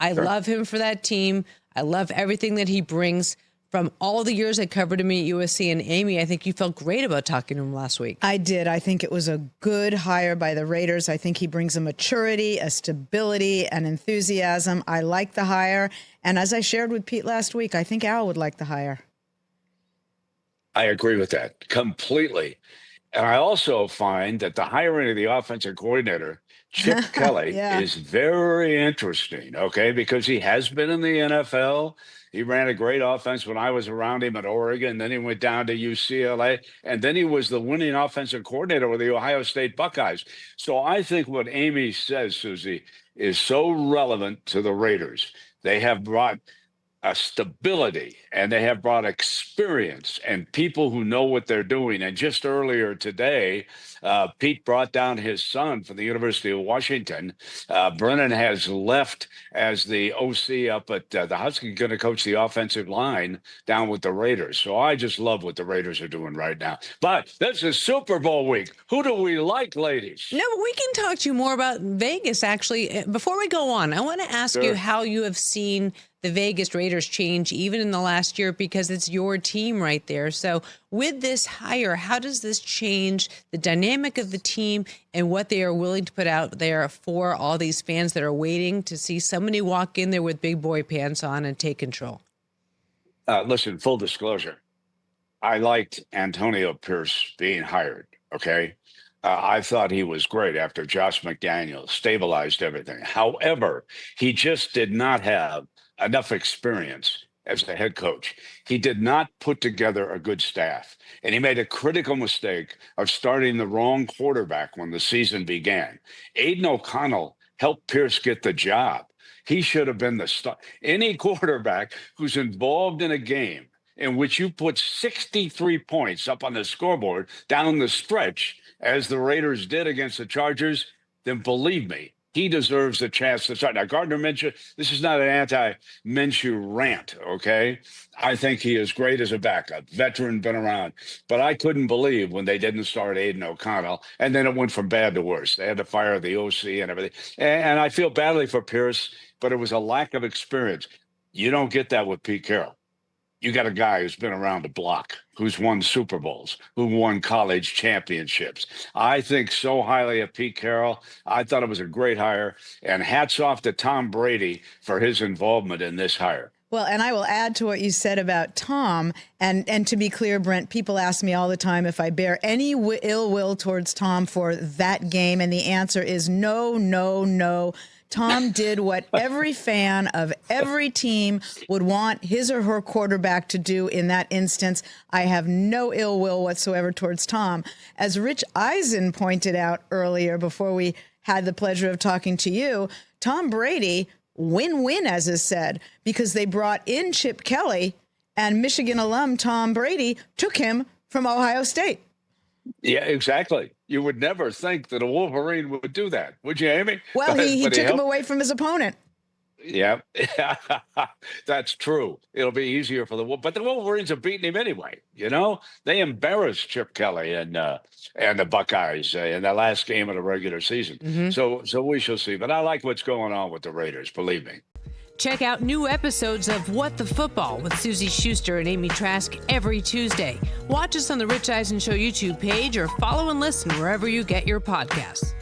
I love him for that team. I love everything that he brings. From all the years I covered him at USC, and Amy, I think you felt great about talking to him last week. I did. I think it was a good hire by the Raiders. I think he brings a maturity, a stability, an enthusiasm. I like the hire. And as I shared with Pete last week, I think Al would like the hire. I agree with that completely. And I also find that the hiring of the offensive coordinator, Chip Kelly, is very interesting, okay, because he has been in the NFL. He ran a great offense when I was around him at Oregon. Then he went down to UCLA. And then he was the winning offensive coordinator with the Ohio State Buckeyes. So I think what Amy says, Suzy, is so relevant to the Raiders. They have brought a stability, and they have brought experience and people who know what they're doing. And just earlier today, Pete brought down his son from the University of Washington. Brennan has left as the OC up at the Huskies, going to coach the offensive line down with the Raiders. So I just love what the Raiders are doing right now. But this is Super Bowl week. Who do we like, ladies? No, but we can talk to you more about Vegas, actually. Before we go on, I want to ask you how you have seen the Vegas Raiders change even in the last year, because it's your team right there. So with this hire, how does this change the dynamic of the team and what they are willing to put out there for all these fans that are waiting to see somebody walk in there with big boy pants on and take control? Listen, full disclosure, I liked Antonio Pierce being hired, okay? I thought he was great after Josh McDaniels stabilized everything. However, he just did not have enough experience as a head coach. He did not put together a good staff, and he made a critical mistake of starting the wrong quarterback when the season began. Aiden O'Connell helped Pierce get the job. He should have been the star. Any quarterback who's involved in a game in which you put 63 points up on the scoreboard down the stretch, as the Raiders did against the Chargers, then believe me, he deserves a chance to start. Now, Gardner Minshew, this is not an anti-Minshew rant, okay? I think he is great as a backup, veteran, been around. But I couldn't believe when they didn't start Aiden O'Connell, and then it went from bad to worse. They had to fire the OC and everything. And I feel badly for Pierce, but it was a lack of experience. You don't get that with Pete Carroll. You got a guy who's been around the block, who's won Super Bowls, who won college championships. I think so highly of Pete Carroll. I thought it was a great hire. And hats off to Tom Brady for his involvement in this hire. Well, and I will add to what you said about Tom. And to be clear, Brent, people ask me all the time if I bear any ill will towards Tom for that game. And the answer is no, no, no. Tom did what every fan of every team would want his or her quarterback to do in that instance. I have no ill will whatsoever towards Tom. As Rich Eisen pointed out earlier before we had the pleasure of talking to you, Tom Brady, win-win, as is said, because they brought in Chip Kelly, and Michigan alum Tom Brady took him from Ohio State. Yeah, exactly. You would never think that a Wolverine would do that, would you, Amy? Well, he took him away from his opponent. Yeah, that's true. It'll be easier for but the Wolverines have beaten him anyway. You know, they embarrassed Chip Kelly and the Buckeyes in the last game of the regular season. Mm-hmm. So we shall see. But I like what's going on with the Raiders. Believe me. Check out new episodes of What the Football with Suzy Shuster and Amy Trask every Tuesday. Watch us on the Rich Eisen Show YouTube page or follow and listen wherever you get your podcasts.